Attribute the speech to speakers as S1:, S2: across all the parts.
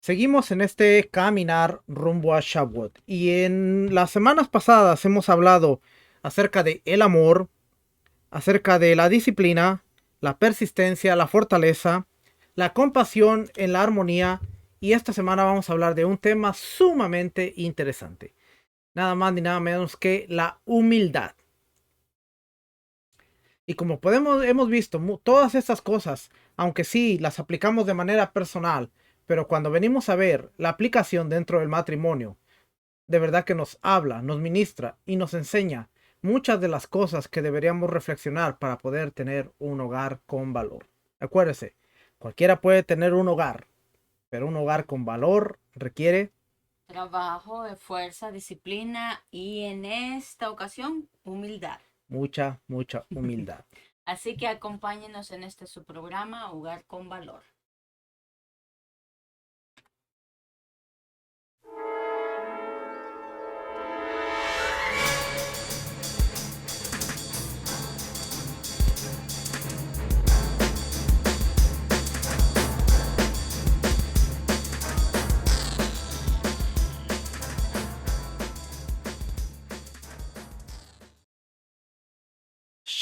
S1: Seguimos en este caminar rumbo a Shavuot y en las semanas pasadas hemos hablado acerca de el amor, acerca de la disciplina, la persistencia, la fortaleza, la compasión en la armonía y esta semana vamos a hablar de un tema sumamente interesante, nada más ni nada menos que la humildad. Y como hemos visto, todas estas cosas, aunque sí las aplicamos de manera personal, pero cuando venimos a ver la aplicación dentro del matrimonio, de verdad que nos habla, nos ministra y nos enseña muchas de las cosas que deberíamos reflexionar para poder tener un hogar con valor. Acuérdese, cualquiera puede tener un hogar, pero un hogar con valor requiere
S2: trabajo, de fuerza, disciplina y en esta ocasión humildad.
S1: mucha humildad.
S2: Así que acompáñenos en este su programa Hogar con Valor.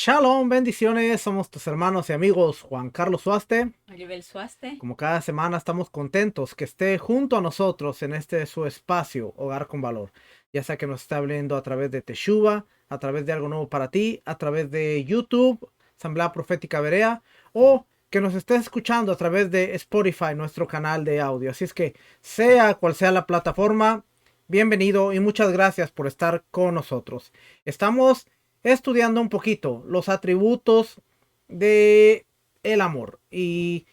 S1: Shalom, bendiciones, somos tus hermanos y amigos Juan Carlos Suaste.
S2: Maribel Suaste.
S1: Como cada semana estamos contentos que esté junto a nosotros en este su espacio Hogar con Valor. Ya sea que nos está viendo a través de Teshuva, a través de Algo Nuevo para Ti, a través de YouTube, Asamblea Profética Berea, o que nos esté escuchando a través de Spotify, nuestro canal de audio. Así es que sea cual sea la plataforma, bienvenido y muchas gracias por estar con nosotros. Estamos estudiando un poquito los atributos de el amor y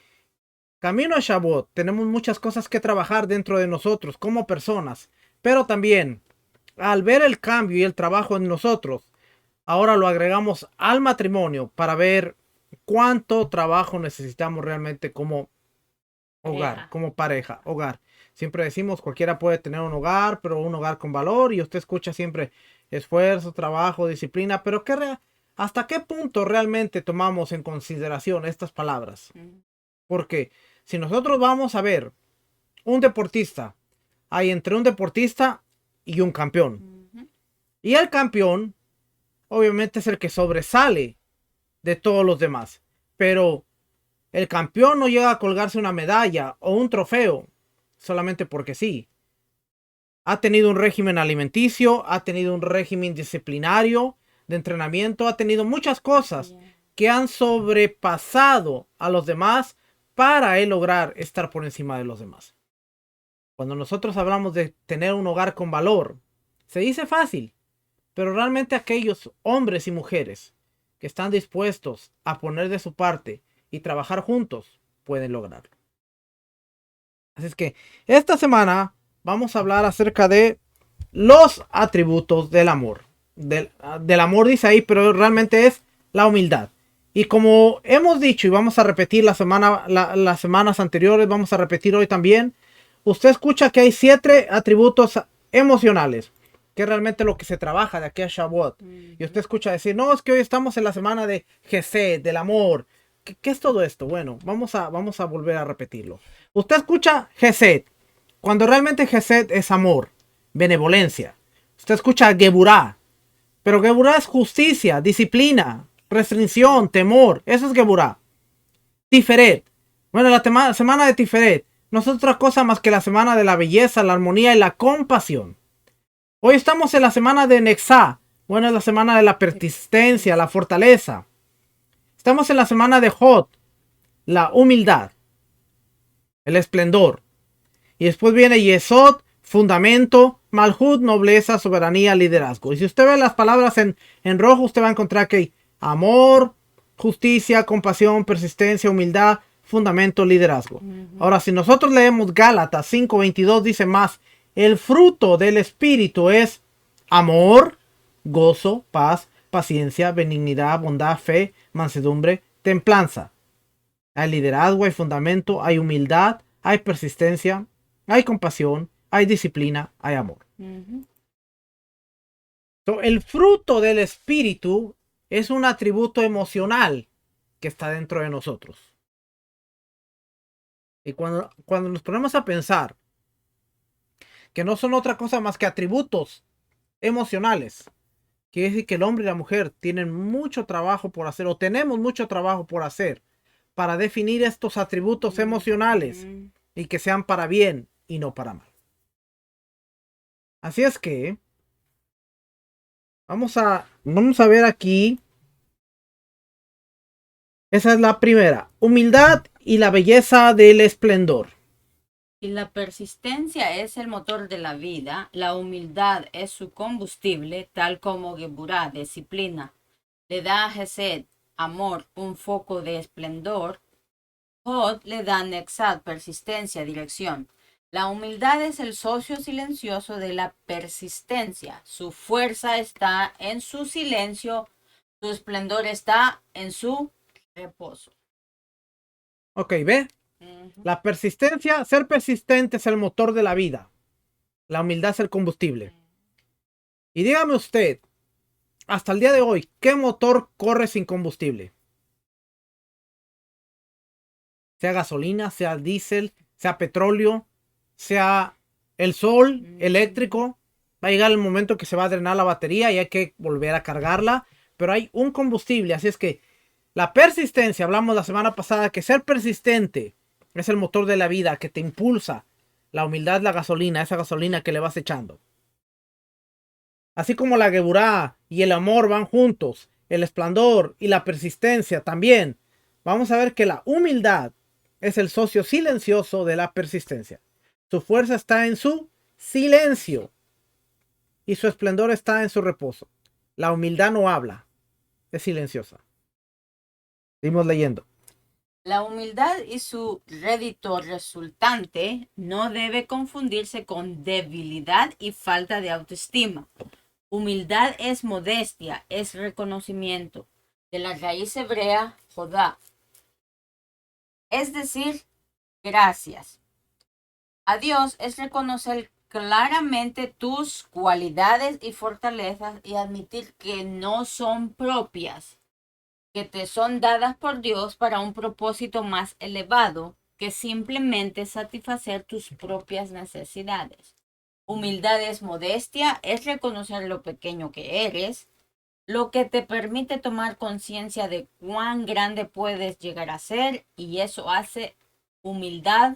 S1: camino a Shavuot, tenemos muchas cosas que trabajar dentro de nosotros como personas, pero también al ver el cambio y el trabajo en nosotros, ahora lo agregamos al matrimonio para ver cuánto trabajo necesitamos realmente como hogar,
S2: Pareja.
S1: como pareja, hogar. Siempre decimos cualquiera puede tener un hogar, pero un hogar con valor y usted escucha siempre esfuerzo, trabajo, disciplina, pero ¿hasta qué punto realmente tomamos en consideración estas palabras? Porque si nosotros vamos a ver un deportista, hay entre un deportista y un campeón. Y el campeón, obviamente, es el que sobresale de todos los demás. Pero el campeón no llega a colgarse una medalla o un trofeo solamente porque sí. Ha tenido un régimen alimenticio, ha tenido un régimen disciplinario de entrenamiento, ha tenido muchas cosas que han sobrepasado a los demás para él lograr estar por encima de los demás. Cuando nosotros hablamos de tener un hogar con valor, se dice fácil, pero realmente aquellos hombres y mujeres que están dispuestos a poner de su parte y trabajar juntos pueden lograrlo. Así es que esta semana vamos a hablar acerca de los atributos del amor. Del amor dice ahí, pero realmente es la humildad. Y como hemos dicho y vamos a repetir las semanas anteriores, vamos a repetir hoy también, usted escucha que hay 7 atributos emocionales, que es realmente lo que se trabaja de aquí a Shavuot. Y usted escucha decir, no, es que hoy estamos en la semana de Gesed, del amor. ¿Qué es todo esto? Bueno, vamos a volver a repetirlo. Usted escucha Gesed, cuando realmente Gesed es amor, benevolencia. Usted escucha Geburah, pero Geburah es justicia, disciplina, restricción, temor. Eso es Geburah. Tiferet. Bueno, la semana de Tiferet no es otra cosa más que la semana de la belleza, la armonía y la compasión. Hoy estamos en la semana de Nexá. Bueno, es la semana de la persistencia, la fortaleza. Estamos en la semana de Hod, la humildad, el esplendor. Y después viene Yesod, fundamento, Malhut, nobleza, soberanía, liderazgo. Y si usted ve las palabras en rojo, usted va a encontrar que hay amor, justicia, compasión, persistencia, humildad, fundamento, liderazgo. Ahora, si nosotros leemos Gálatas 5:22, dice más, el fruto del Espíritu es amor, gozo, paz, paciencia, benignidad, bondad, fe, mansedumbre, templanza. Hay liderazgo, hay fundamento, hay humildad, hay persistencia, hay compasión, hay disciplina, hay amor. El fruto del Espíritu es un atributo emocional que está dentro de nosotros. Y cuando nos ponemos a pensar que no son otra cosa más que atributos emocionales. Quiere decir que el hombre y la mujer tienen mucho trabajo por hacer, o tenemos mucho trabajo por hacer, para definir estos atributos emocionales y que sean para bien y no para mal. Así es que vamos a ver aquí. Esa es la primera. Humildad y la belleza del esplendor.
S2: Y la persistencia es el motor de la vida, la humildad es su combustible, tal como Geburá, disciplina, le da a Gesed, amor, un foco de esplendor. Hod le da Nexad, persistencia, dirección. La humildad es el socio silencioso de la persistencia. Su fuerza está en su silencio, su esplendor está en su reposo.
S1: Ok, ¿ve? La persistencia, ser persistente es el motor de la vida. La humildad es el combustible. Y dígame usted, hasta el día de hoy, ¿qué motor corre sin combustible? Sea gasolina, sea diésel, sea petróleo, sea el sol eléctrico. Va a llegar el momento que se va a drenar la batería y hay que volver a cargarla. Pero hay un combustible, así es que la persistencia, hablamos la semana pasada que ser persistente es el motor de la vida que te impulsa. La humildad, la gasolina, esa gasolina que le vas echando. Así como la geburá y el amor van juntos, el esplendor y la persistencia también. Vamos a ver que la humildad es el socio silencioso de la persistencia. Su fuerza está en su silencio y su esplendor está en su reposo. La humildad no habla, es silenciosa. Seguimos leyendo.
S2: La humildad y su rédito resultante no debe confundirse con debilidad y falta de autoestima. Humildad es modestia, es reconocimiento. De la raíz hebrea, jodá. Es decir, gracias. A Dios es reconocer claramente tus cualidades y fortalezas y admitir que no son propias, que te son dadas por Dios para un propósito más elevado que simplemente satisfacer tus propias necesidades. Humildad es modestia, es reconocer lo pequeño que eres, lo que te permite tomar conciencia de cuán grande puedes llegar a ser, y eso hace humildad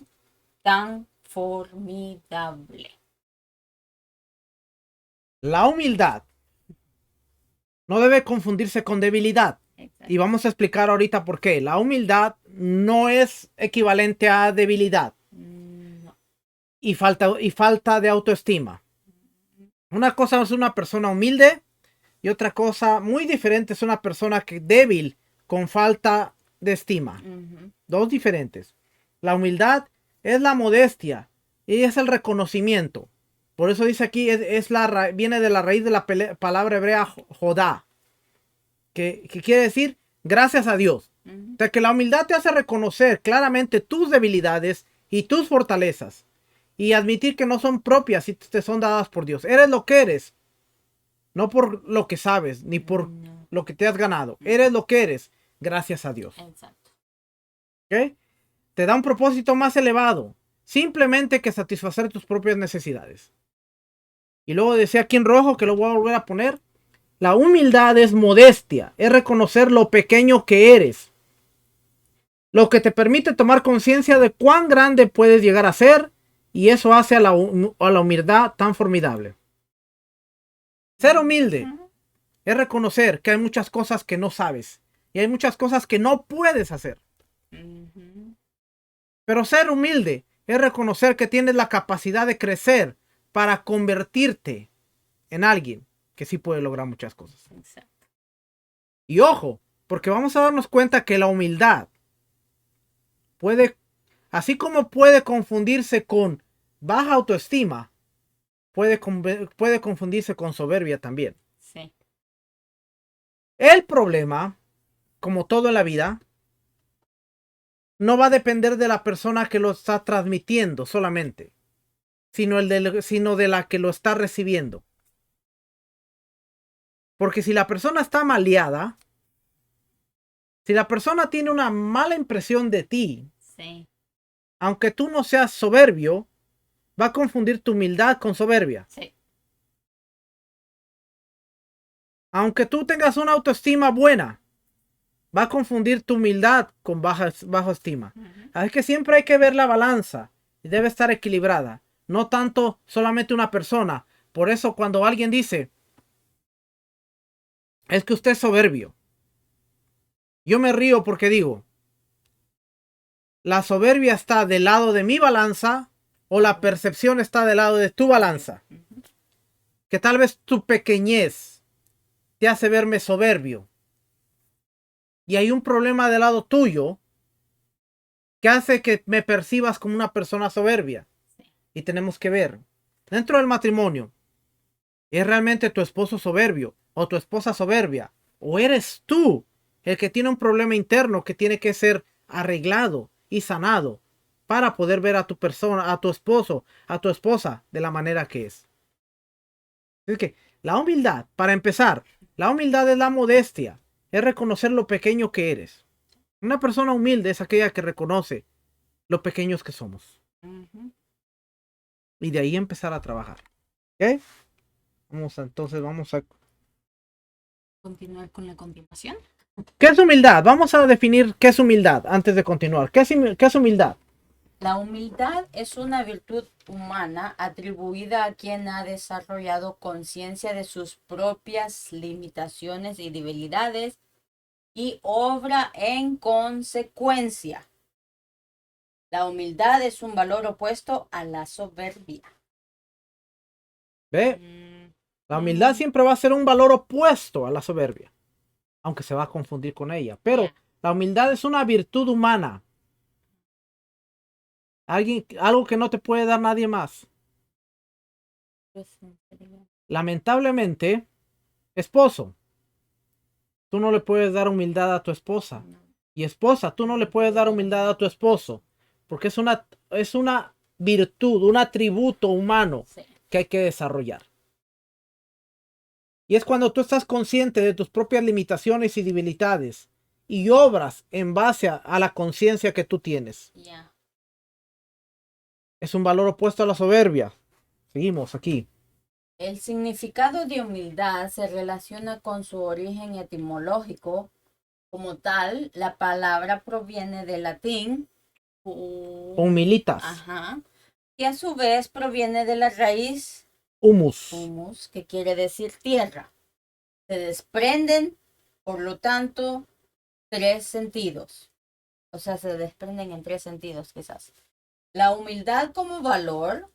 S2: tan formidable.
S1: La humildad no debe confundirse con debilidad.
S2: Exacto.
S1: Y vamos a explicar ahorita por qué. La humildad no es equivalente a debilidad
S2: No.
S1: y falta de autoestima. Una cosa es una persona humilde y otra cosa muy diferente es una persona débil con falta de estima. Dos diferentes. La humildad es la modestia y es el reconocimiento. Por eso dice aquí, viene de la raíz de la palabra hebrea jodá, que quiere decir gracias a Dios. O sea, que la humildad te hace reconocer claramente tus debilidades y tus fortalezas y admitir que no son propias y te son dadas por Dios. Eres lo que eres, no por lo que sabes ni por lo que te has ganado. Eres lo que eres gracias a Dios.
S2: Exacto.
S1: ¿Okay? Te da un propósito más elevado, simplemente que satisfacer tus propias necesidades. Y luego decía aquí en rojo, que lo voy a volver a poner, la humildad es modestia, es reconocer lo pequeño que eres, lo que te permite tomar conciencia de cuán grande puedes llegar a ser, y eso hace a la humildad tan formidable. Ser humilde es reconocer que hay muchas cosas que no sabes y hay muchas cosas que no puedes hacer. Pero ser humilde es reconocer que tienes la capacidad de crecer para convertirte en alguien que sí puede lograr muchas cosas.
S2: Exacto.
S1: Y ojo, porque vamos a darnos cuenta que la humildad puede, así como puede confundirse con baja autoestima, puede confundirse con soberbia también.
S2: Sí.
S1: El problema, como todo en la vida, no va a depender de la persona que lo está transmitiendo solamente, sino de la que lo está recibiendo. Porque si la persona está maleada, si la persona tiene una mala impresión de ti,
S2: Sí.
S1: aunque tú no seas soberbio, va a confundir tu humildad con soberbia.
S2: Sí.
S1: Aunque tú tengas una autoestima buena, va a confundir tu humildad con baja estima.
S2: Ujú.
S1: Así que siempre hay que ver la balanza y debe estar equilibrada. No tanto solamente una persona. Por eso cuando alguien dice, es que usted es soberbio, yo me río porque digo, la soberbia está del lado de mi balanza o la percepción está del lado de tu balanza.
S2: Ujú.
S1: Que tal vez tu pequeñez te hace verme soberbio. Y hay un problema del lado tuyo que hace que me percibas como una persona soberbia.
S2: Sí.
S1: Y tenemos que ver, dentro del matrimonio, ¿es realmente tu esposo soberbio o tu esposa soberbia? ¿O eres tú el que tiene un problema interno que tiene que ser arreglado y sanado para poder ver a tu persona, a tu esposo, a tu esposa de la manera que es? Es que la humildad, para empezar, la humildad es la modestia, es reconocer lo pequeño que eres. Una persona humilde es aquella que reconoce lo pequeños que somos.
S2: Ujú.
S1: Y de ahí empezar a trabajar. ¿Ok? Vamos a...
S2: Continuar con la continuación.
S1: ¿Qué es humildad? Vamos a definir qué es humildad antes de continuar. ¿Qué es humildad?
S2: La humildad es una virtud humana atribuida a quien ha desarrollado conciencia de sus propias limitaciones y debilidades y obra en consecuencia. La humildad es un valor opuesto a la soberbia.
S1: ¿Ve?
S2: Mm,
S1: La humildad
S2: mm,
S1: siempre va a ser un valor opuesto a la soberbia, aunque se va a confundir con ella. Pero
S2: ya.
S1: la humildad es una virtud humana. Algo que no te puede dar nadie más. Lamentablemente, esposo, tú no le puedes dar humildad a tu esposa.
S2: No.
S1: Y esposa, tú no le puedes dar humildad a tu esposo. Porque es una virtud, un atributo humano
S2: Sí.
S1: que hay que desarrollar. Y es cuando tú estás consciente de tus propias limitaciones y debilidades y obras en base a la conciencia que tú tienes.
S2: Ya.
S1: Es un valor opuesto a la soberbia. Seguimos aquí.
S2: El significado de humildad se relaciona con su origen etimológico. Como tal, la palabra proviene del latín
S1: Humilitas.
S2: ajá, y a su vez proviene de la raíz
S1: Humus.
S2: humus, que quiere decir tierra. Se desprenden, por lo tanto, tres sentidos. O sea, se desprenden en tres sentidos, quizás. La humildad como valor,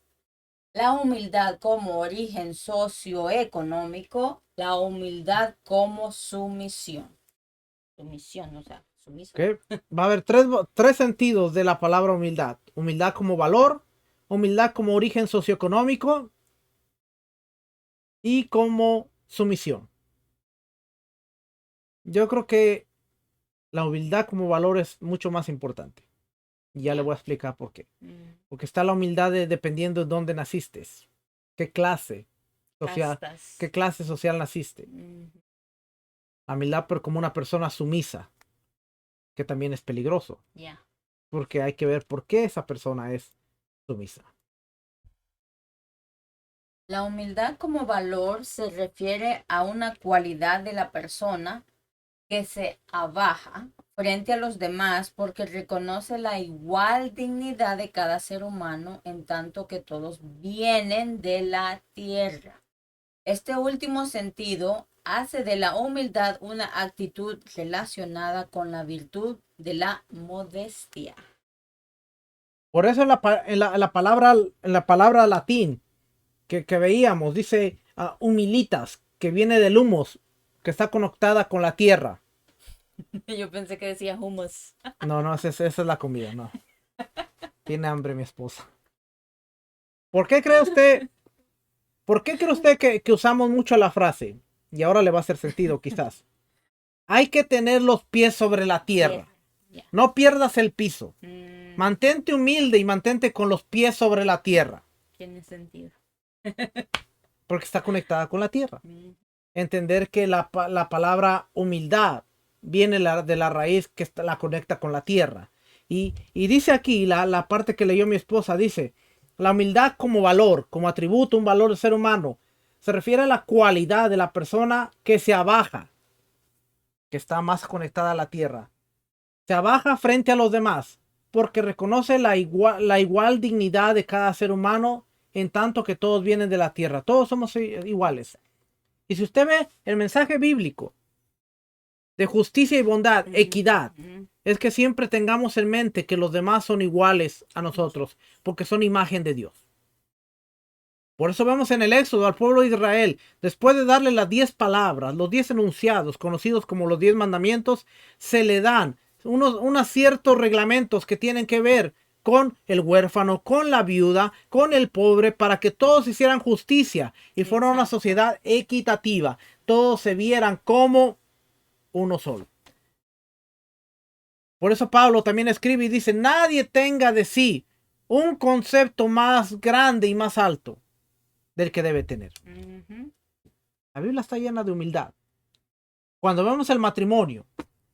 S2: la humildad como origen socioeconómico, la humildad como sumisión. Sumisión, o sea, sumiso.
S1: ¿Okay? Va a haber tres sentidos de la palabra humildad. Humildad como valor, humildad como origen socioeconómico y como sumisión. Yo creo que la humildad como valor es mucho más importante. Y ya le voy a explicar por qué. Porque está la humildad dependiendo de dónde naciste, qué clase social,
S2: Castas.
S1: qué clase social naciste. La humildad pero como una persona sumisa, que también es peligroso.
S2: Ya.
S1: Porque hay que ver por qué esa persona es sumisa.
S2: La humildad como valor se refiere a una cualidad de la persona que se abaja frente a los demás porque reconoce la igual dignidad de cada ser humano en tanto que todos vienen de la tierra. Este último sentido hace de la humildad una actitud relacionada con la virtud de la modestia.
S1: Por eso en la palabra latín que veíamos, dice humilitas, que viene del humus, que está conectada con la tierra.
S2: Yo pensé que decía humus.
S1: No, esa es la comida, no. Tiene hambre mi esposa. ¿Por qué cree usted, que usamos mucho la frase? Y ahora le va a hacer sentido, quizás. Hay que tener los pies sobre la tierra.
S2: Yeah.
S1: No pierdas el piso. Mantente humilde y mantente con los pies sobre la tierra.
S2: Tiene sentido.
S1: Porque está conectada con la tierra. Entender que la palabra humildad viene de la raíz que la conecta con la tierra. Y dice aquí, la parte que leyó mi esposa, dice, La humildad como valor, como atributo, un valor del ser humano, se refiere a la cualidad de la persona que se abaja, que está más conectada a la tierra. Se abaja frente a los demás, porque reconoce la igual dignidad de cada ser humano, en tanto que todos vienen de la tierra. Todos somos iguales. Y si usted ve el mensaje bíblico de justicia y bondad, equidad, es que siempre tengamos en mente que los demás son iguales a nosotros, porque son imagen de Dios. Por eso vemos en el Éxodo al pueblo de Israel, después de darle las 10 palabras, los 10 enunciados, conocidos como los 10 mandamientos, se le dan unos ciertos reglamentos que tienen que ver con el huérfano, con la viuda, con el pobre, para que todos hicieran justicia y fuera una sociedad equitativa. Todos se vieran como uno solo. Por eso Pablo también escribe y dice, nadie tenga de sí un concepto más grande y más alto del que debe tener. La Biblia está llena de humildad. Cuando vemos el matrimonio,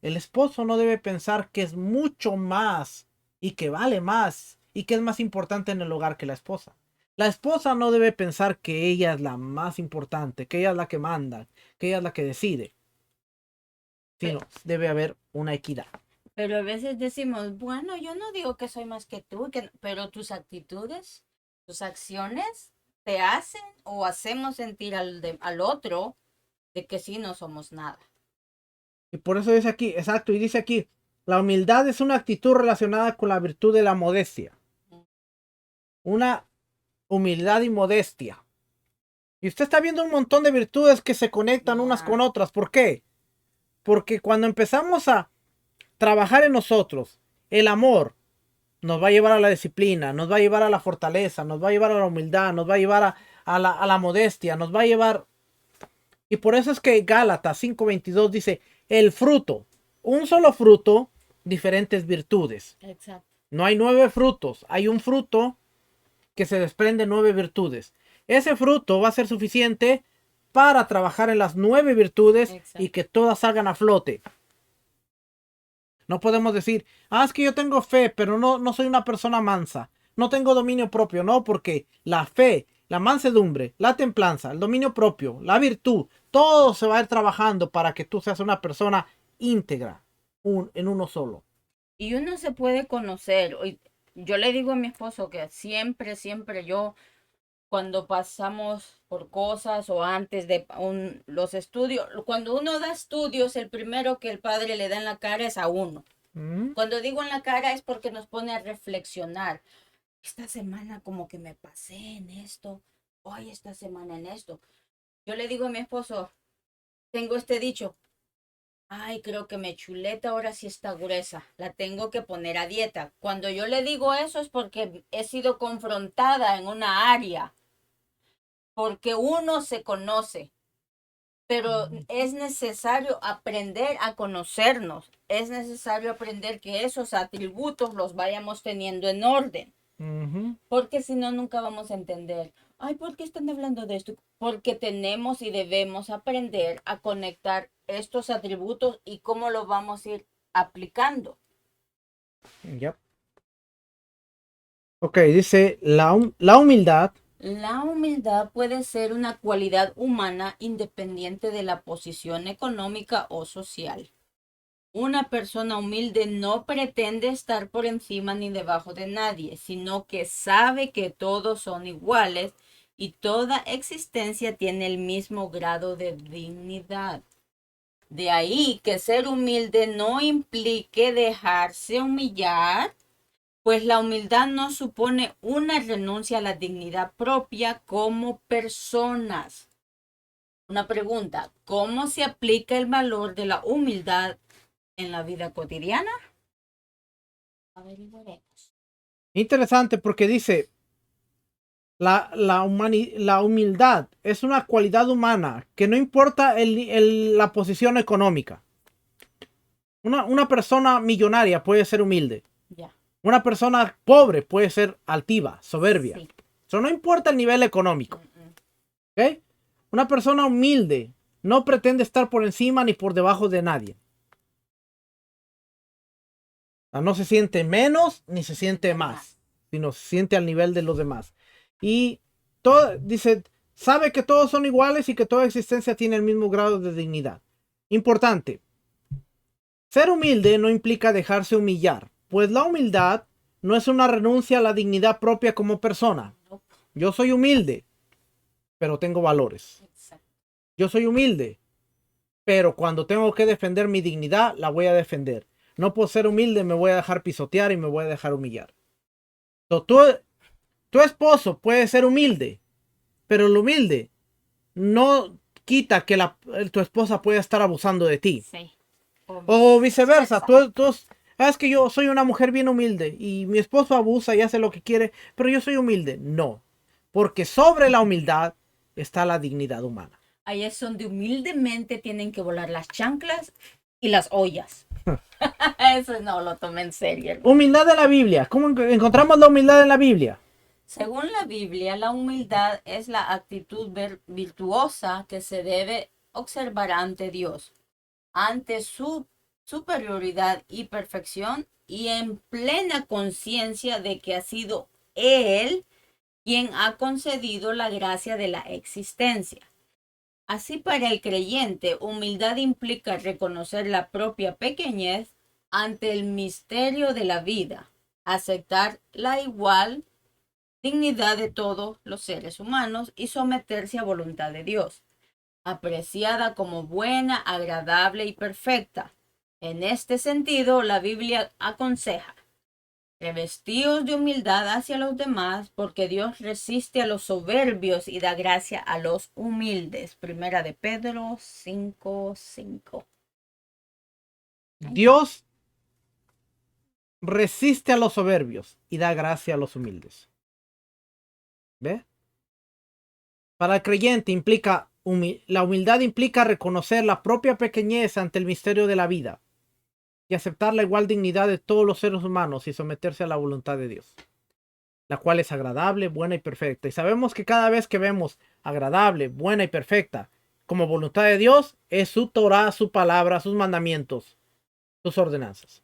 S1: el esposo no debe pensar que es mucho más y que vale más y que es más importante en el hogar que la esposa. La esposa no debe pensar que ella es la más importante, que ella es la que manda, que ella es la que decide. Sino debe haber una equidad.
S2: Pero a veces decimos, bueno, yo no digo que soy más que tú, pero tus actitudes, tus acciones te hacen o hacemos sentir al otro de que sí no somos nada.
S1: Y por eso dice aquí, exacto, y dice aquí, la humildad es una actitud relacionada con la virtud de la modestia. Una humildad y modestia. Y usted está viendo un montón de virtudes que se conectan unas con otras. ¿Por qué? Porque cuando empezamos a trabajar en nosotros, el amor nos va a llevar a la disciplina, nos va a llevar a la fortaleza, nos va a llevar a la humildad, nos va a llevar a la modestia, nos va a llevar... Y por eso es que Gálatas 5:22 dice, el fruto, un solo fruto, diferentes virtudes.
S2: Exacto.
S1: No hay 9 frutos, hay un fruto que se desprende 9 virtudes. Ese fruto va a ser suficiente para trabajar en las 9 virtudes. Exacto. Y que todas salgan a flote. No podemos decir, es que yo tengo fe, pero no soy una persona mansa. No tengo dominio propio, no, porque la fe, la mansedumbre, la templanza, el dominio propio, la virtud, todo se va a ir trabajando para que tú seas una persona íntegra, en uno solo.
S2: Y uno se puede conocer. Yo le digo a mi esposo que siempre yo, cuando pasamos por cosas o antes de los estudios, cuando uno da estudios, el primero que el padre le da en la cara es a uno. Cuando digo en la cara es porque nos pone a reflexionar. Esta semana como que me pasé en esto, hoy esta semana en esto. Yo le digo a mi esposo, tengo este dicho, creo que mi chuleta ahora sí está gruesa, la tengo que poner a dieta. Cuando yo le digo eso es porque he sido confrontada en una área, porque uno se conoce, pero es necesario aprender a conocernos, es necesario aprender que esos atributos los vayamos teniendo en orden. Porque si no, nunca vamos a entender. ¿Por qué están hablando de esto? Porque tenemos y debemos aprender a conectar estos atributos y cómo lo vamos a ir aplicando.
S1: Yep. Ok, dice la humildad.
S2: La humildad puede ser una cualidad humana independiente de la posición económica o social. Una persona humilde no pretende estar por encima ni debajo de nadie, sino que sabe que todos son iguales y toda existencia tiene el mismo grado de dignidad. De ahí que ser humilde no implique dejarse humillar, pues la humildad no supone una renuncia a la dignidad propia como personas. Una pregunta, ¿cómo se aplica el valor de la humildad en la vida cotidiana? Averiguaremos.
S1: Interesante porque dice, la humildad es una cualidad humana que no importa la posición económica. Una persona millonaria puede ser humilde.
S2: Ya.
S1: Una persona pobre puede ser altiva, soberbia.
S2: Sí.
S1: Eso no importa el nivel económico. ¿Okay? Una persona humilde no pretende estar por encima ni por debajo de nadie. No se siente menos ni se siente más. sino se siente al nivel de los demás. Y todo, dice, sabe que todos son iguales y que toda existencia tiene el mismo grado de dignidad. Importante. Ser humilde no implica dejarse humillar, pues la humildad no es una renuncia a la dignidad propia como persona.
S2: No.
S1: Yo soy humilde, pero tengo valores.
S2: Exacto.
S1: Yo soy humilde, pero cuando tengo que defender mi dignidad, la voy a defender. No por ser humilde me voy a dejar pisotear y me voy a dejar humillar. Tu esposo puede ser humilde, pero el humilde no quita que tu esposa pueda estar abusando de ti.
S2: Sí.
S1: O viceversa. Es que yo soy una mujer bien humilde y mi esposo abusa y hace lo que quiere, pero yo soy humilde. No, porque sobre la humildad está la dignidad humana.
S2: Ahí es donde humildemente tienen que volar las chanclas y las ollas. Eso no lo tomé en serio, hermano.
S1: Humildad de la Biblia. ¿Cómo encontramos la humildad en la Biblia?
S2: Según la Biblia, la humildad es la actitud virtuosa que se debe observar ante Dios, ante su superioridad y perfección, y en plena conciencia de que ha sido Él quien ha concedido la gracia de la existencia. Así, para el creyente, humildad implica reconocer la propia pequeñez ante el misterio de la vida, aceptar la igual dignidad de todos los seres humanos y someterse a voluntad de Dios, apreciada como buena, agradable y perfecta. En este sentido, la Biblia aconseja: revestíos de humildad hacia los demás, porque Dios resiste a los soberbios y da gracia a los humildes. Primera de Pedro 5:5.
S1: Dios resiste a los soberbios y da gracia a los humildes. ¿Ve? Para el creyente la humildad implica reconocer la propia pequeñez ante el misterio de la vida y aceptar la igual dignidad de todos los seres humanos y someterse a la voluntad de Dios, la cual es agradable, buena y perfecta. Y sabemos que cada vez que vemos agradable, buena y perfecta como voluntad de Dios, es su Torah, su palabra, sus mandamientos, sus ordenanzas.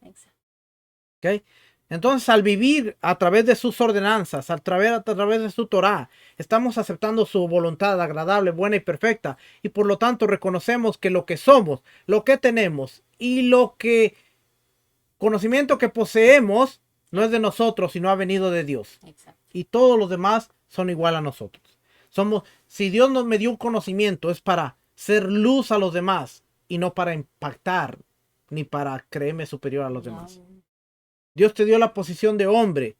S1: ¿Okay? Entonces, al vivir a través de sus ordenanzas, a través de su Torah, estamos aceptando su voluntad agradable, buena y perfecta. Y por lo tanto reconocemos que lo que somos, lo que tenemos y conocimiento que poseemos no es de nosotros, sino ha venido de Dios.
S2: Exacto.
S1: Y todos los demás son igual a nosotros. Si Dios nos me dio un conocimiento, es para ser luz a los demás y no para impactar ni para creerme superior a los demás. Dios te dio la posición de hombre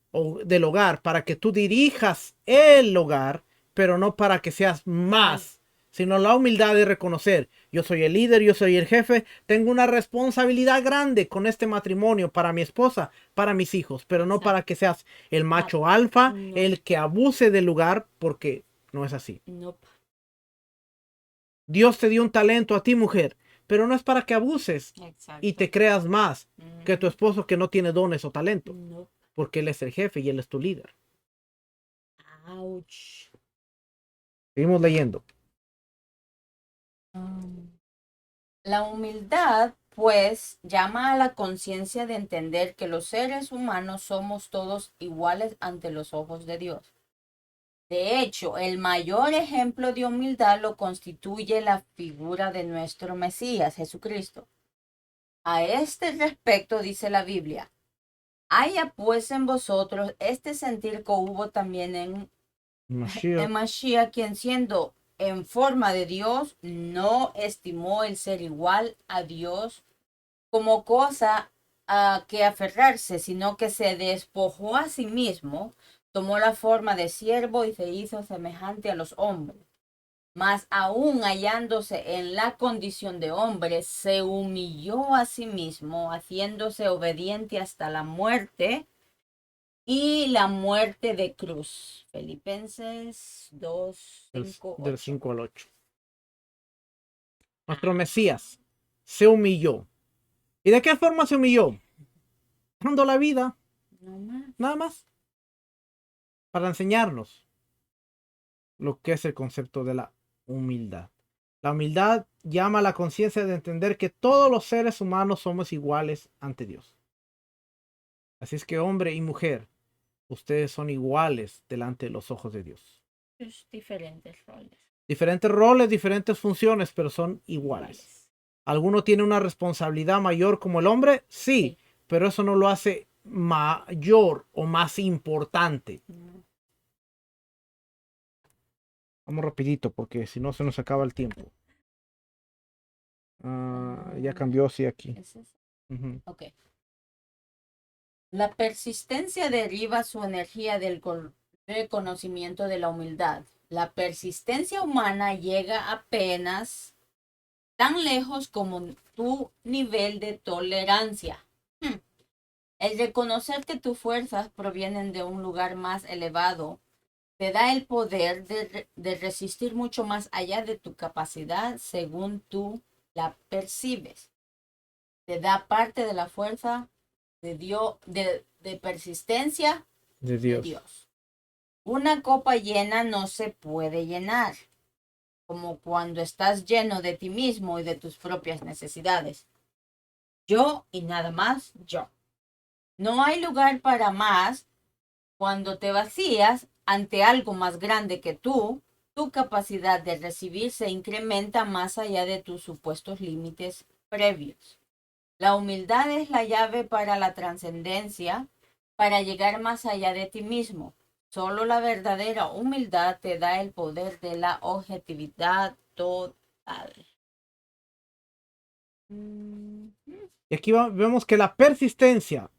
S1: o del hogar para que tú dirijas el hogar, pero no para que seas más, sino la humildad de reconocer: yo soy el líder, yo soy el jefe, tengo una responsabilidad grande con este matrimonio para mi esposa, para mis hijos, pero no para que seas el macho alfa, el que abuse del lugar, porque no es así. Dios te dio un talento a ti, mujer, pero no es para que abuses y te creas más que tu esposo que no tiene dones o talento, porque él es el jefe y él es tu líder.
S2: Ouch.
S1: Seguimos leyendo.
S2: La humildad, pues, llama a la conciencia de entender que los seres humanos somos todos iguales ante los ojos de Dios. De hecho, el mayor ejemplo de humildad lo constituye la figura de nuestro Mesías, Jesucristo. A este respecto dice la Biblia: haya pues en vosotros este sentir que hubo también en Mashiach, quien siendo en forma de Dios, no estimó el ser igual a Dios como cosa a que aferrarse, sino que se despojó a sí mismo, tomó la forma de siervo y se hizo semejante a los hombres. Mas aún hallándose en la condición de hombre, se humilló a sí mismo, haciéndose obediente hasta la muerte y la muerte de cruz. Filipenses 2, 5,
S1: Del 5 al 8. Nuestro Mesías se humilló. ¿Y de qué forma se humilló? Dando la vida. Nada más. Para enseñarnos lo que es el concepto de la humildad. La humildad llama a la conciencia de entender que todos los seres humanos somos iguales ante Dios. Así es que hombre y mujer, Ustedes son iguales delante de los ojos de Dios.
S2: Sus diferentes roles.
S1: Diferentes roles, diferentes funciones, pero son iguales. ¿Alguno tiene una responsabilidad mayor como el hombre? Sí, pero eso no lo hace mayor o más importante. Vamos rapidito porque si no se nos acaba el tiempo. Ya cambió, sí, aquí.
S2: ¿Es eso?
S1: Ujú.
S2: Ok. La persistencia deriva su energía del reconocimiento de la humildad. La persistencia humana llega apenas tan lejos como tu nivel de tolerancia. El reconocer que tus fuerzas provienen de un lugar más elevado te da el poder de resistir mucho más allá de tu capacidad según tú la percibes. Te da parte de la fuerza de Dios, de persistencia
S1: De
S2: de
S1: Dios.
S2: Dios. Una copa llena no se puede llenar, como cuando estás lleno de ti mismo y de tus propias necesidades. Yo y nada más yo. No hay lugar para más cuando te vacías ante algo más grande que tú. Tu capacidad de recibir se incrementa más allá de tus supuestos límites previos. La humildad es la llave para la trascendencia, para llegar más allá de ti mismo. Solo la verdadera humildad te da el poder de la objetividad total.
S1: Y aquí vemos que la persistencia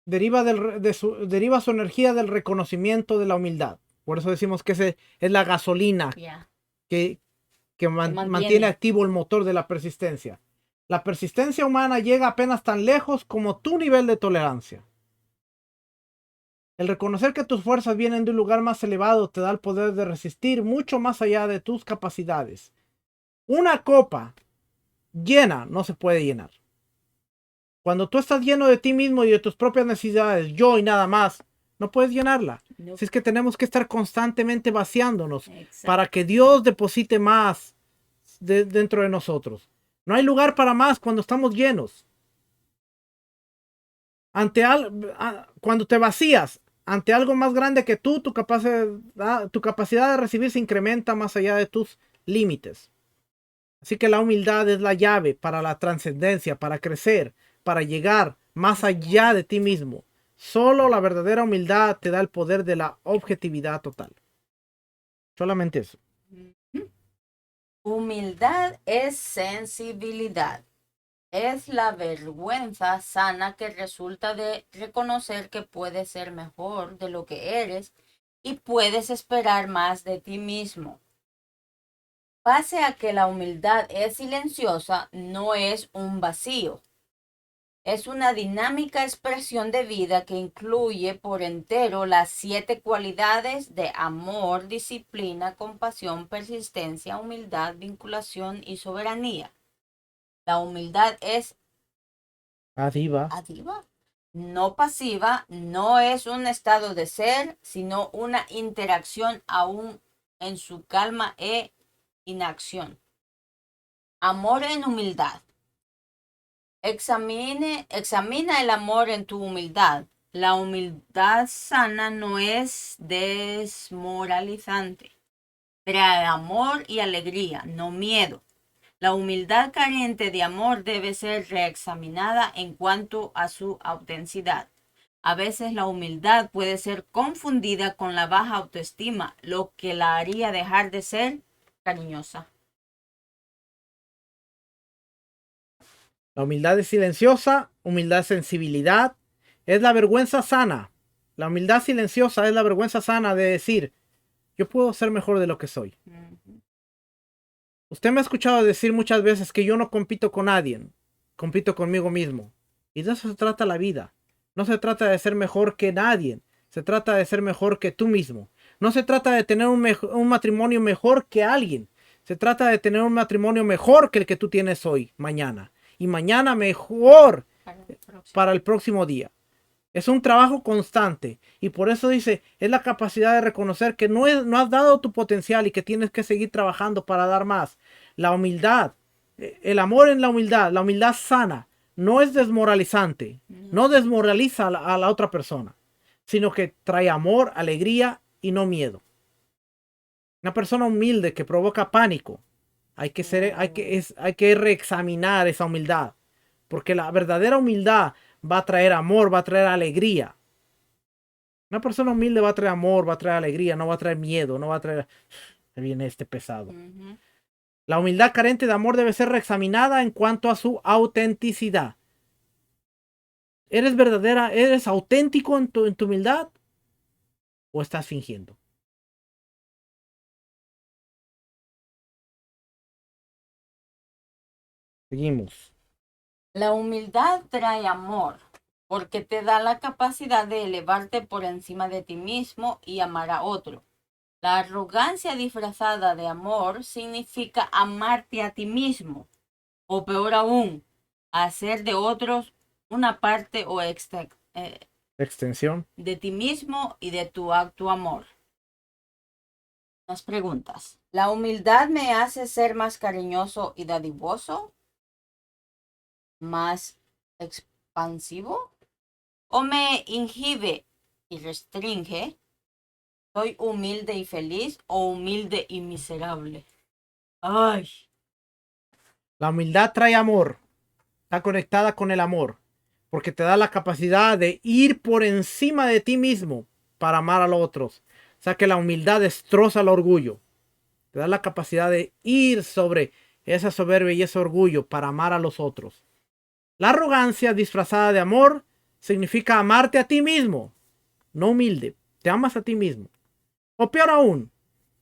S1: deriva su energía del reconocimiento de la humildad. Por eso decimos que ese es la gasolina
S2: Yeah.
S1: que mantiene activo el motor de la persistencia. La persistencia humana llega apenas tan lejos como tu nivel de tolerancia. El reconocer que tus fuerzas vienen de un lugar más elevado te da el poder de resistir mucho más allá de tus capacidades. Una copa llena no se puede llenar. Cuando tú estás lleno de ti mismo y de tus propias necesidades, yo y nada más, no puedes llenarla.
S2: Nope.
S1: Si es que tenemos que estar constantemente vaciándonos
S2: Exacto.
S1: para que Dios deposite más dentro de nosotros. No hay lugar para más cuando estamos llenos. Cuando te vacías ante algo más grande que tú, tu capacidad de recibir se incrementa más allá de tus límites. Así que la humildad es la llave para la trascendencia, para crecer, para llegar más allá de ti mismo. Solo la verdadera humildad te da el poder de la objetividad total. Solamente eso.
S2: Humildad es sensibilidad. Es la vergüenza sana que resulta de reconocer que puedes ser mejor de lo que eres y puedes esperar más de ti mismo. Pese a que la humildad es silenciosa, no es un vacío. Es una dinámica expresión de vida que incluye por entero las 7 cualidades de amor, disciplina, compasión, persistencia, humildad, vinculación y soberanía. La humildad es
S1: Adiva.
S2: no pasiva, no es un estado de ser, sino una interacción aún en su calma e inacción. Amor en humildad. Examina el amor en tu humildad. La humildad sana no es desmoralizante. Trae amor y alegría, no miedo. La humildad carente de amor debe ser reexaminada en cuanto a su autenticidad. A veces la humildad puede ser confundida con la baja autoestima, lo que la haría dejar de ser cariñosa.
S1: La humildad es silenciosa, humildad es sensibilidad, es la vergüenza sana. La humildad silenciosa es la vergüenza sana de decir, yo puedo ser mejor de lo que soy. Usted me ha escuchado decir muchas veces que yo no compito con nadie, compito conmigo mismo. Y de eso se trata la vida. No se trata de ser mejor que nadie, se trata de ser mejor que tú mismo. No se trata de tener un matrimonio mejor que alguien. Se trata de tener un matrimonio mejor que el que tú tienes hoy, mañana. Y mañana mejor para el próximo día. Es un trabajo constante y por eso dice, es la capacidad de reconocer que no has dado tu potencial y que tienes que seguir trabajando para dar más. La humildad, el amor en la humildad sana, no es desmoralizante, no desmoraliza a la otra persona. sino que trae amor, alegría y no miedo. Una persona humilde que provoca pánico, hay que reexaminar esa humildad, porque la verdadera humildad va a traer amor, va a traer alegría. Una persona humilde va a traer amor, va a traer alegría, no va a traer miedo, no va a traer... "Ahí viene este pesado". La humildad carente de amor debe ser reexaminada en cuanto a su autenticidad. ¿Eres verdadera? ¿Eres auténtico en tu humildad? ¿O estás fingiendo? Seguimos.
S2: La humildad trae amor, porque te da la capacidad de elevarte por encima de ti mismo y amar a otro. La arrogancia disfrazada de amor significa amarte a ti mismo, o peor aún, hacer de otros una parte o
S1: Extensión.
S2: de ti mismo y de tu acto amor. Las preguntas. ¿La humildad me hace ser más cariñoso y dadivoso? ¿Más expansivo? ¿O me inhibe y restringe? ¿Soy humilde y feliz o humilde y miserable? Ay,
S1: La humildad trae amor. Está conectada con el amor. Porque te da la capacidad de ir por encima de ti mismo para amar a los otros. O sea que la humildad destroza el orgullo. Te da la capacidad de ir sobre esa soberbia y ese orgullo para amar a los otros. La arrogancia disfrazada de amor significa amarte a ti mismo, no humilde. Te amas a ti mismo. O peor aún,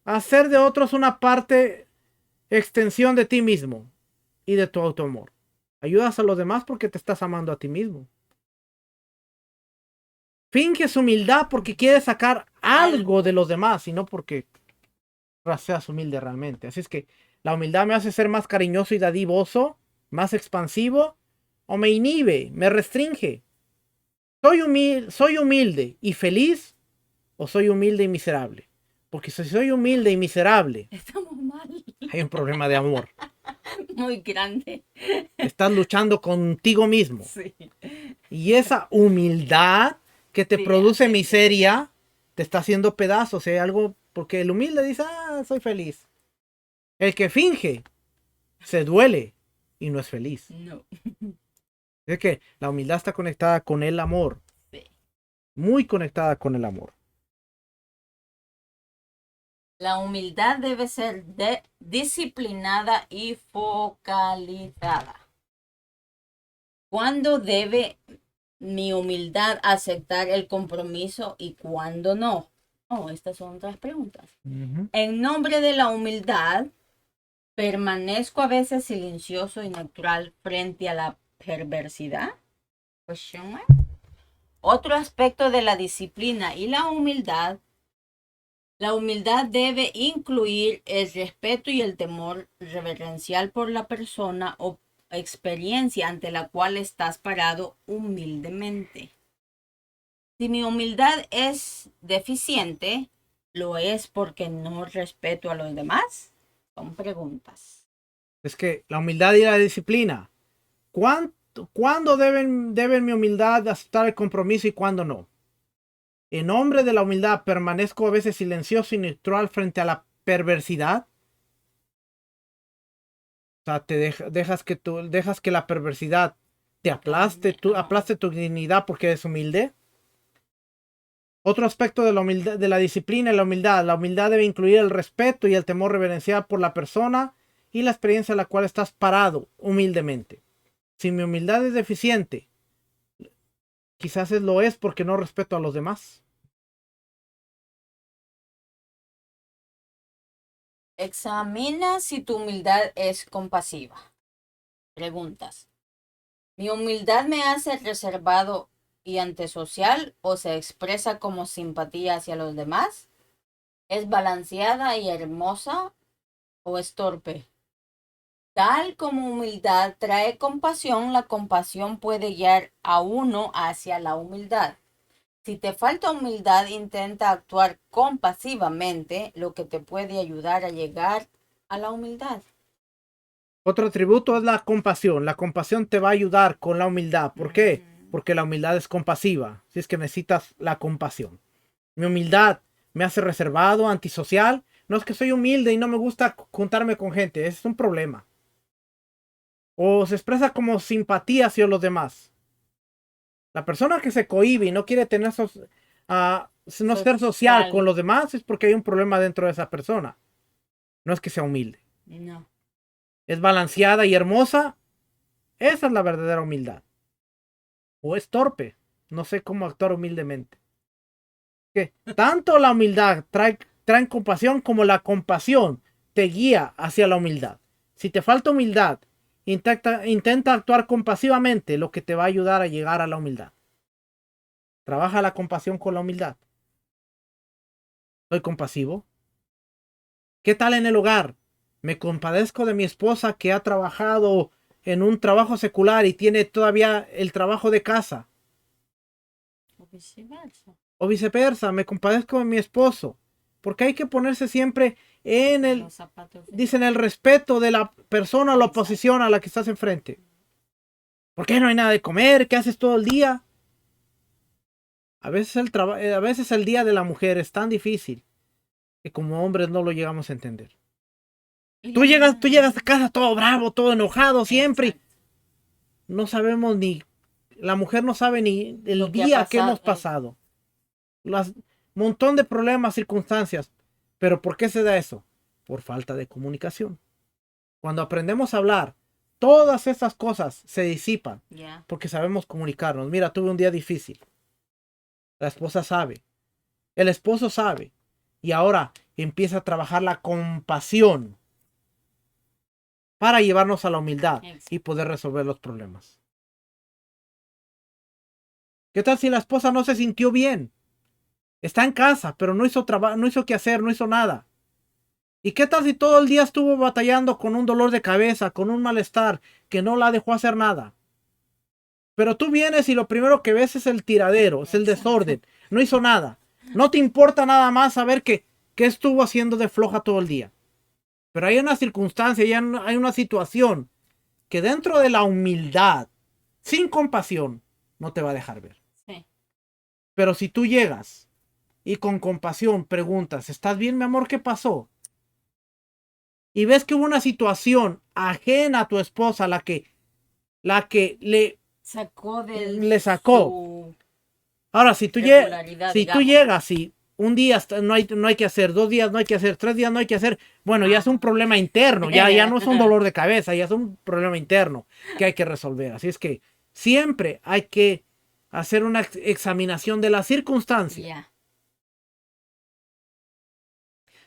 S1: hacer de otros una parte, extensión de ti mismo y de tu autoamor. Ayudas a los demás porque te estás amando a ti mismo. Finges humildad porque quieres sacar algo de los demás y no porque seas humilde realmente. Así es que la humildad me hace ser más cariñoso y dadivoso, más expansivo, o me inhibe, me restringe. Soy humilde y feliz, o soy humilde y miserable. Porque si soy humilde y miserable,
S2: estamos mal.
S1: hay un problema de amor.
S2: Muy grande.
S1: Estás luchando contigo mismo.
S2: Sí.
S1: Y esa humildad que te
S2: Sí,
S1: produce
S2: hace
S1: miseria, te está haciendo pedazos. Algo, porque el humilde dice, soy feliz. El que finge, se duele y no es feliz.
S2: No.
S1: Es que la humildad está conectada con el amor.
S2: Sí.
S1: Muy conectada con el amor.
S2: La humildad debe ser disciplinada y focalizada. ¿Cuándo debe mi humildad aceptar el compromiso y cuándo no? Oh, estas son otras preguntas. En nombre de la humildad, ¿permanezco a veces silencioso y neutral frente a la perversidad? Otro aspecto de la disciplina y la humildad debe incluir el respeto y el temor reverencial por la persona o experiencia ante la cual estás parado humildemente. Si mi humildad es deficiente, ¿lo es porque no respeto a los demás? Son preguntas.
S1: Es que la humildad y la disciplina. ¿Cuándo deben mi humildad aceptar el compromiso y cuándo no? En nombre de la humildad permanezco a veces silencioso y neutral frente a la perversidad. O sea, dejas que la perversidad te aplaste tu dignidad porque eres humilde. Otro aspecto de la humildad, de la disciplina y la humildad. La humildad debe incluir el respeto y el temor reverencial por la persona y la experiencia en la cual estás parado humildemente. Si mi humildad es deficiente, quizás lo es porque no respeto a los demás.
S2: Examina si tu humildad es compasiva. Preguntas. ¿Mi humildad me hace reservado y antisocial o se expresa como simpatía hacia los demás? ¿Es balanceada y hermosa o es torpe? Tal como humildad trae compasión, la compasión puede guiar a uno hacia la humildad. Si te falta humildad, intenta actuar compasivamente, lo que te puede ayudar a llegar a la humildad.
S1: Otro atributo es la compasión. La compasión te va a ayudar con la humildad. ¿Por qué? porque la humildad es compasiva. Si es que necesitas la compasión. Mi humildad me hace reservado, antisocial. No es que soy humilde y no me gusta juntarme con gente. Ese es un problema. O se expresa como simpatía hacia los demás. La persona que se cohíbe y no quiere tener no ser social con los demás es porque hay un problema dentro de esa persona. No es que sea humilde.
S2: No.
S1: Es balanceada y hermosa. Esa es la verdadera humildad. O es torpe. No sé cómo actuar humildemente. Que tanto la humildad trae compasión como la compasión te guía hacia la humildad. Si te falta humildad, intenta actuar compasivamente, lo que te va a ayudar a llegar a la humildad. Trabaja la compasión con la humildad. ¿Soy compasivo? ¿Qué tal en el hogar? Me compadezco de mi esposa que ha trabajado en un trabajo secular y tiene todavía el trabajo de casa.
S2: O viceversa.
S1: O viceversa, me compadezco de mi esposo. Porque hay que ponerse siempre en dicen, el respeto de la persona o la oposición a la que estás enfrente. ¿Por qué no hay nada de comer? ¿Qué haces todo el día? A veces el día de la mujer es tan difícil que como hombres no lo llegamos a entender. Tú llegas a casa todo bravo, todo enojado siempre. Exacto. No sabemos la mujer no sabe ni el día que hemos pasado. Montón de problemas, circunstancias. ¿Pero por qué se da eso? Por falta de comunicación. Cuando aprendemos a hablar, todas esas cosas se disipan. Porque sabemos comunicarnos. Mira, tuve un día difícil. La esposa sabe. El esposo sabe. Y ahora empieza a trabajar la compasión para llevarnos a la humildad y poder resolver los problemas. ¿Qué tal si la esposa no se sintió bien? Está en casa, pero no hizo trabajo, no hizo qué hacer, no hizo nada. ¿Y qué tal si todo el día estuvo batallando con un dolor de cabeza, con un malestar, que no la dejó hacer nada? Pero tú vienes y lo primero que ves es el tiradero, es el desorden. No hizo nada. No te importa nada más saber qué estuvo haciendo de floja todo el día. Pero hay una circunstancia, hay una situación que dentro de la humildad, sin compasión, no te va a dejar ver. Sí. Pero si tú llegas y con compasión preguntas, ¿estás bien, mi amor? ¿Qué pasó? Y ves que hubo una situación ajena a tu esposa, la que le sacó. Ahora, si tú llegas y un día no hay que hacer, 2 días no hay que hacer, 3 días no hay que hacer, bueno, ya es un problema interno, ya no es un dolor de cabeza, ya es un problema interno que hay que resolver. Así es que siempre hay que hacer una examinación de las circunstancias.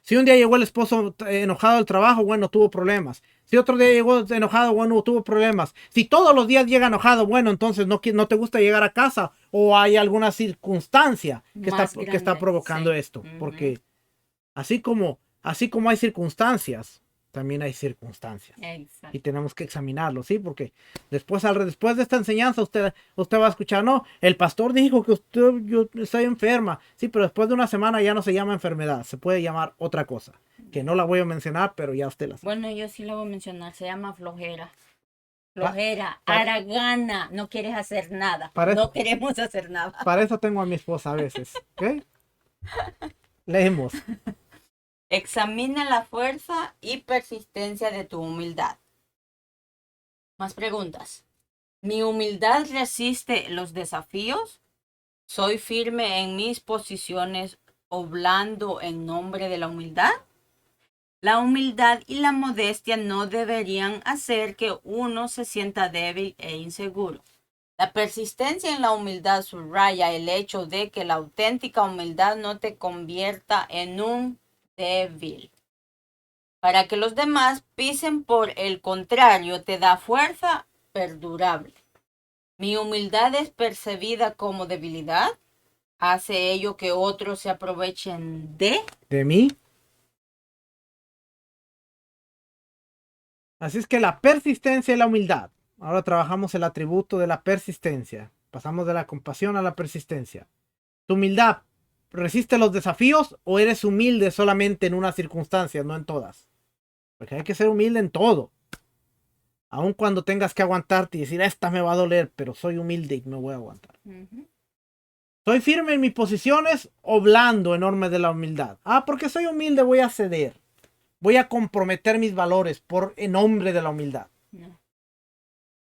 S1: Si un día llegó el esposo enojado del trabajo, bueno, tuvo problemas. Si otro día llegó enojado, bueno, tuvo problemas. Si todos los días llega enojado, bueno, entonces no te gusta llegar a casa o hay alguna circunstancia que está provocando esto. Porque así como hay circunstancias, también hay circunstancias. Exacto. Y tenemos que examinarlo, ¿sí? Porque después de esta enseñanza usted va a escuchar, no, el pastor dijo que yo estoy enferma. Sí, pero después de una semana ya no se llama enfermedad, se puede llamar otra cosa, que no la voy a mencionar, pero ya usted la sabe.
S2: Bueno, yo sí la voy a mencionar, se llama flojera. Flojera, haragana, no quieres hacer nada, no queremos hacer nada.
S1: Para eso tengo a mi esposa a veces, ¿ok? Leemos.
S2: Examina la fuerza y persistencia de tu humildad. Más preguntas. ¿Mi humildad resiste los desafíos? ¿Soy firme en mis posiciones, oblando en nombre de la humildad? La humildad y la modestia no deberían hacer que uno se sienta débil e inseguro. La persistencia en la humildad subraya el hecho de que la auténtica humildad no te convierta en un débil. Para que los demás pisen, por el contrario, te da fuerza perdurable. Mi humildad es percibida como debilidad. ¿Hace ello que otros se aprovechen de
S1: mí? Así es que la persistencia y la humildad. Ahora trabajamos el atributo de la persistencia. Pasamos de la compasión a la persistencia. Tu humildad ¿resiste los desafíos o eres humilde solamente en unas circunstancias, no en todas? Porque hay que ser humilde en todo. Aun cuando tengas que aguantarte y decir, esta me va a doler, pero soy humilde y me voy a aguantar. ¿Soy firme en mis posiciones o blando en normas de la humildad? Porque soy humilde voy a ceder. Voy a comprometer mis valores en nombre de la humildad.
S2: No.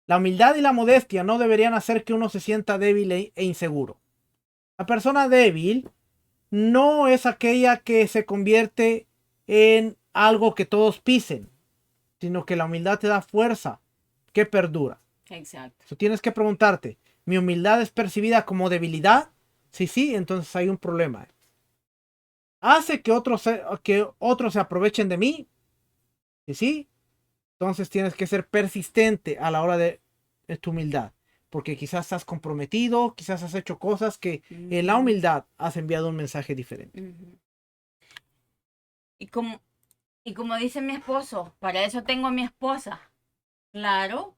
S1: La humildad y la modestia no deberían hacer que uno se sienta débil e inseguro. La persona débil no es aquella que se convierte en algo que todos pisen, sino que la humildad te da fuerza que perdura.
S2: Exacto.
S1: So, tienes que preguntarte, ¿mi humildad es percibida como debilidad? Si sí, entonces hay un problema. ¿Hace que otros se aprovechen de mí? Si sí, entonces tienes que ser persistente a la hora de tu humildad. Porque quizás estás comprometido, quizás has hecho cosas que en la humildad has enviado un mensaje diferente.
S2: Y como dice mi esposo, para eso tengo a mi esposa. Claro,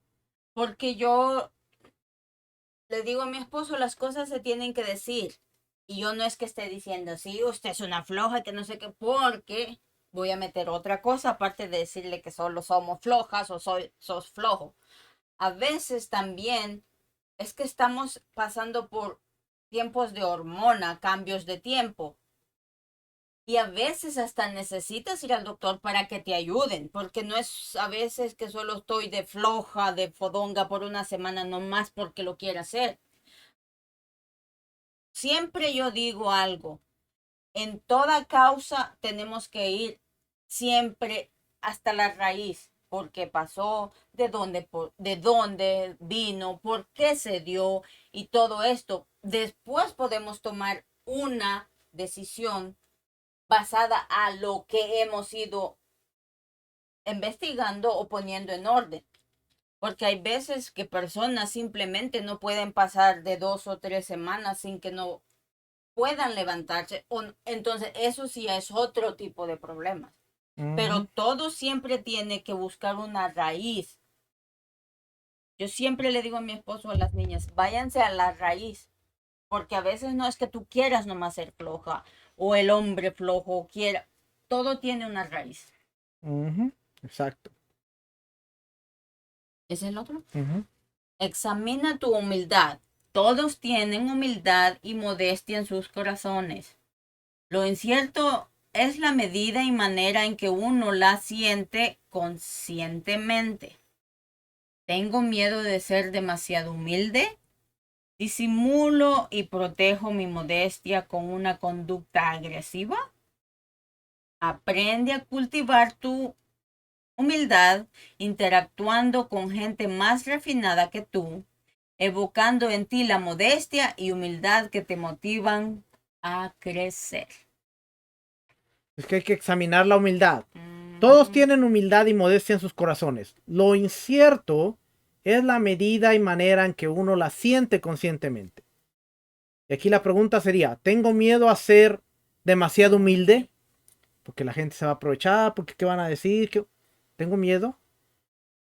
S2: porque yo le digo a mi esposo, las cosas se tienen que decir. Y yo no es que esté diciendo, sí, usted es una floja, que no sé qué, porque voy a meter otra cosa, aparte de decirle que solo somos flojas o sos flojo. A veces también es que estamos pasando por tiempos de hormona, cambios de tiempo. Y a veces hasta necesitas ir al doctor para que te ayuden, porque no es a veces que solo estoy de floja, de fodonga por una semana, no más porque lo quiera hacer. Siempre yo digo algo, en toda causa tenemos que ir siempre hasta la raíz. ¿Por qué pasó? De dónde vino? ¿Por qué se dio? Y todo esto. Después podemos tomar una decisión basada a lo que hemos ido investigando o poniendo en orden. Porque hay veces que personas simplemente no pueden pasar de 2 o 3 semanas sin que no puedan levantarse. Entonces, eso sí es otro tipo de problemas. Pero todo siempre tiene que buscar una raíz. Yo siempre le digo a mi esposo, a las niñas, váyanse a la raíz. Porque a veces no es que tú quieras nomás ser floja o el hombre flojo quiera. Todo tiene una raíz.
S1: Exacto.
S2: ¿Es el otro? Examina tu humildad. Todos tienen humildad y modestia en sus corazones. Lo incierto es la medida y manera en que uno la siente conscientemente. ¿Tengo miedo de ser demasiado humilde? ¿Disimulo y protejo mi modestia con una conducta agresiva? Aprende a cultivar tu humildad interactuando con gente más refinada que tú, evocando en ti la modestia y humildad que te motivan a crecer.
S1: Es que hay que examinar la humildad. Todos tienen humildad y modestia en sus corazones. Lo incierto es la medida y manera en que uno la siente conscientemente. Y aquí la pregunta sería, ¿tengo miedo a ser demasiado humilde? Porque la gente se va a aprovechar, porque ¿qué van a decir? ¿Tengo miedo?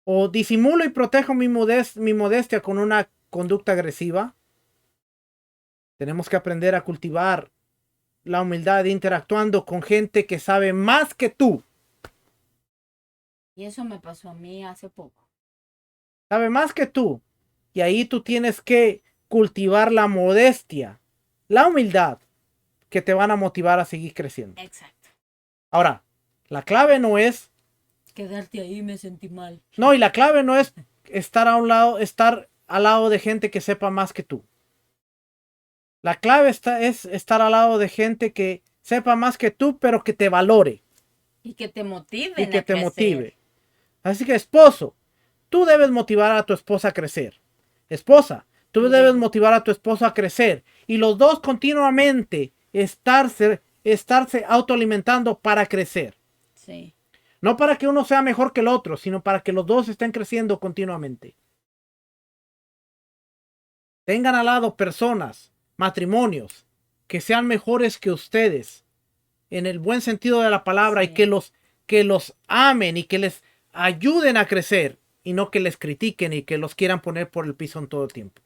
S1: ¿O disimulo y protejo mi modestia con una conducta agresiva? Tenemos que aprender a cultivar la humildad interactuando con gente que sabe más que tú.
S2: Y eso me pasó a mí hace poco.
S1: Sabe más que tú. Y ahí tú tienes que cultivar la modestia, la humildad, que te van a motivar a seguir creciendo.
S2: Exacto.
S1: Ahora, la clave no es
S2: quedarte ahí, me sentí mal.
S1: No, y la clave no es estar al lado de gente que sepa más que tú. La clave es estar al lado de gente que sepa más que tú, pero que te valore.
S2: Y que te motive.
S1: Y que te motive. Así que, esposo, tú debes motivar a tu esposa a crecer. Esposa, tú debes motivar a tu esposo a crecer. Y los dos continuamente estarse autoalimentando para crecer.
S2: Sí.
S1: No para que uno sea mejor que el otro, sino para que los dos estén creciendo continuamente. Tengan al lado personas, matrimonios, que sean mejores que ustedes, en el buen sentido de la palabra,
S2: Sí.
S1: y que los amen y que les ayuden a crecer, y no que les critiquen y que los quieran poner por el piso en todo el tiempo.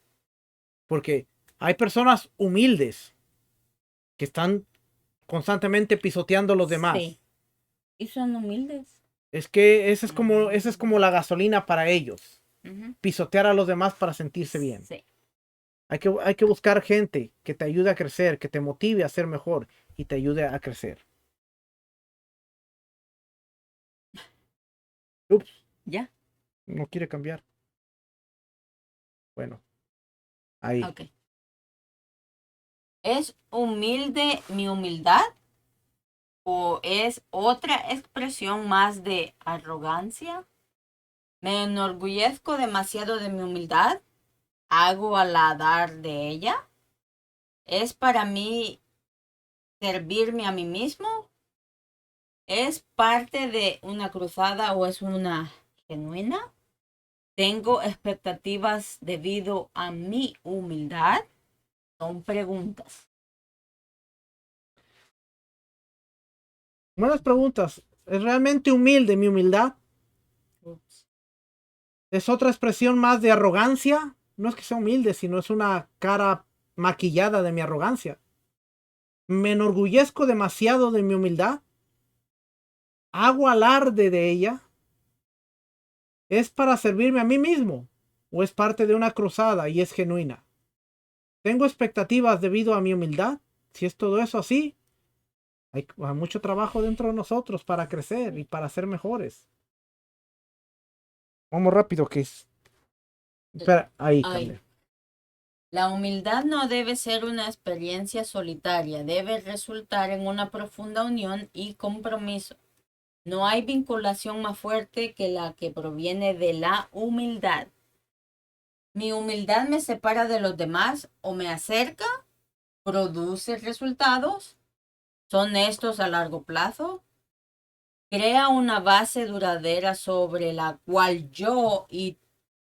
S1: Porque hay personas humildes que están constantemente pisoteando a los demás.
S2: Sí. Y son humildes.
S1: Es que esa es como la gasolina para ellos.
S2: Ujú.
S1: Pisotear a los demás para sentirse bien.
S2: Sí.
S1: Hay que buscar gente que te ayude a crecer, que te motive a ser mejor y te ayude a crecer. Ups,
S2: ¿Ya?
S1: no quiere cambiar. Bueno, ahí.
S2: Ok. ¿Es humilde mi humildad o es otra expresión más de arrogancia? ¿Me enorgullezco demasiado de mi humildad? ¿Hago aladar de ella? ¿Es para mí servirme a mí mismo? ¿Es parte de una cruzada o es una genuina? ¿Tengo expectativas debido a mi humildad? Son preguntas.
S1: Buenas preguntas. ¿Es realmente humilde mi humildad?
S2: Ups.
S1: ¿Es otra expresión más de arrogancia? No es que sea humilde, sino es una cara maquillada de mi arrogancia. ¿Me enorgullezco demasiado de mi humildad? ¿Hago alarde de ella? ¿Es para servirme a mí mismo? ¿O es parte de una cruzada y es genuina? ¿Tengo expectativas debido a mi humildad? Si es todo eso así, hay mucho trabajo dentro de nosotros para crecer y para ser mejores. Vamos rápido, que es. Espera, ahí
S2: Ay,
S1: cambié.
S2: la humildad no debe ser una experiencia solitaria, debe resultar en una profunda unión y compromiso. No hay vinculación más fuerte que la que proviene de la humildad. Mi humildad me separa de los demás o me acerca, produce resultados, son estos a largo plazo, crea una base duradera sobre la cual yo y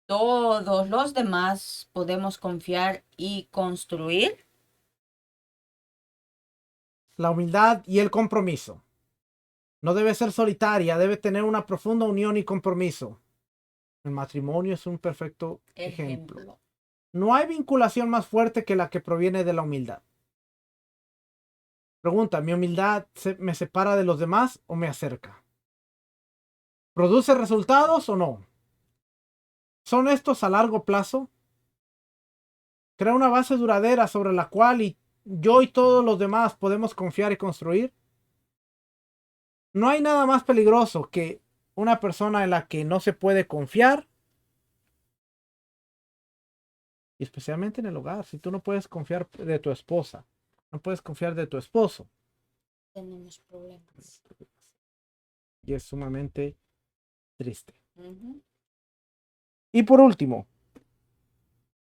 S2: todos los demás podemos confiar y construir.
S1: La humildad y el compromiso. No debe ser solitaria, debe tener una profunda unión y compromiso. El matrimonio es un perfecto ejemplo.
S2: Ejemplo.
S1: No hay vinculación más fuerte que la que proviene de la humildad. Pregunta, ¿mi humildad me separa de los demás o me acerca? ¿Produce resultados o no? ¿Son estos a largo plazo? ¿Crea una base duradera sobre la cual yo y todos los demás podemos confiar y construir? No hay nada más peligroso que una persona en la que no se puede confiar, y especialmente en el hogar. Si tú no puedes confiar de tu esposa, no puedes confiar de tu esposo,
S2: Tenemos problemas.
S1: y es sumamente triste.
S2: Ujú.
S1: Y por último,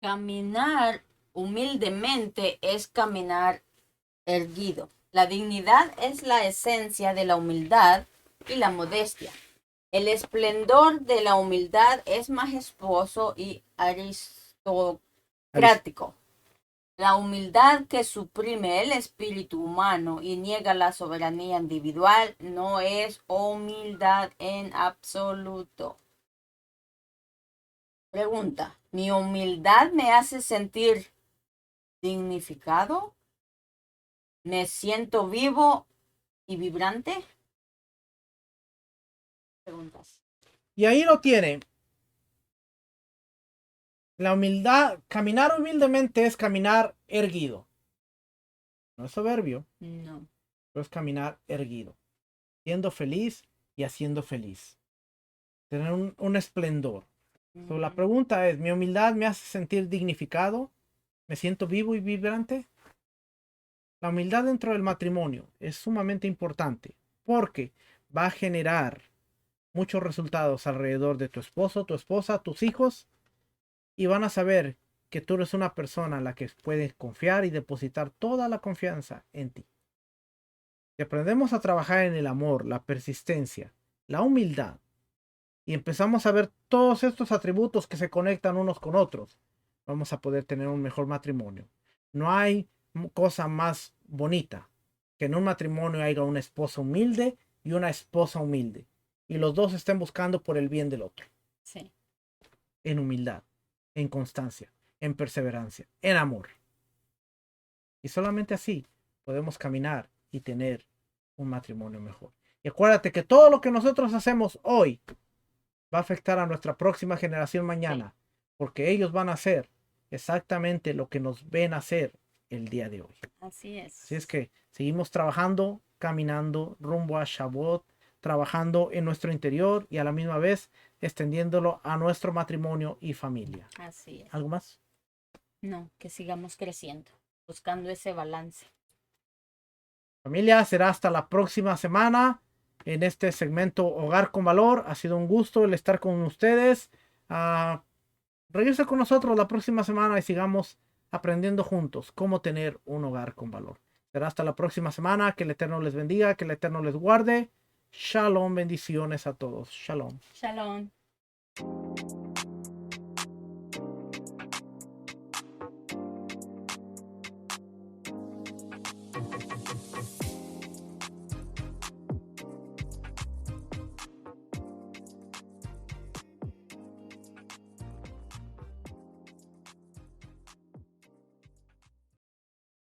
S2: Caminar humildemente es caminar erguido. La dignidad es la esencia de la humildad y la modestia. El esplendor de la humildad es majestuoso y
S1: Aris-
S2: aristocrático. La humildad que suprime el espíritu humano y niega la soberanía individual no es humildad en absoluto. Pregunta, ¿mi humildad me hace sentir dignificado? ¿Me siento vivo y vibrante? Preguntas.
S1: y ahí lo tiene. La humildad, caminar humildemente es caminar erguido. No es soberbio,
S2: No.
S1: pero es caminar erguido. Siendo feliz y haciendo feliz. Tener un esplendor. So, la
S2: Ujú.
S1: pregunta es, ¿mi humildad me hace sentir dignificado? ¿Me siento vivo y vibrante? La humildad dentro del matrimonio es sumamente importante porque va a generar muchos resultados alrededor de tu esposo, tu esposa, tus hijos, y van a saber que tú eres una persona en la que puedes confiar y depositar toda la confianza en ti. Si aprendemos a trabajar en el amor, la persistencia, la humildad, y empezamos a ver todos estos atributos que se conectan unos con otros, vamos a poder tener un mejor matrimonio. No hay cosa más bonita que en un matrimonio haya una esposa humilde y una esposa humilde, y los dos estén buscando por el bien del otro,
S2: Sí.
S1: en humildad, en constancia, en perseverancia, en amor. Y solamente así podemos caminar y tener un matrimonio mejor. Y acuérdate que todo lo que nosotros hacemos hoy va a afectar a nuestra próxima generación mañana, porque ellos van a hacer exactamente lo que nos ven hacer el día de hoy.
S2: Así es.
S1: Así es que seguimos trabajando, caminando rumbo a Shavuot, trabajando en nuestro interior y a la misma vez extendiéndolo a nuestro matrimonio y familia.
S2: Así es.
S1: ¿Algo más?
S2: No, que sigamos creciendo, buscando ese balance.
S1: Familia, será hasta la próxima semana en este segmento Hogar con Valor. Ha sido un gusto el estar con ustedes. Regresa con nosotros la próxima semana y sigamos aprendiendo juntos cómo tener un hogar con valor. Será hasta la próxima semana. Que el Eterno les bendiga, que el Eterno les guarde. Shalom, bendiciones a todos. Shalom.
S2: Shalom.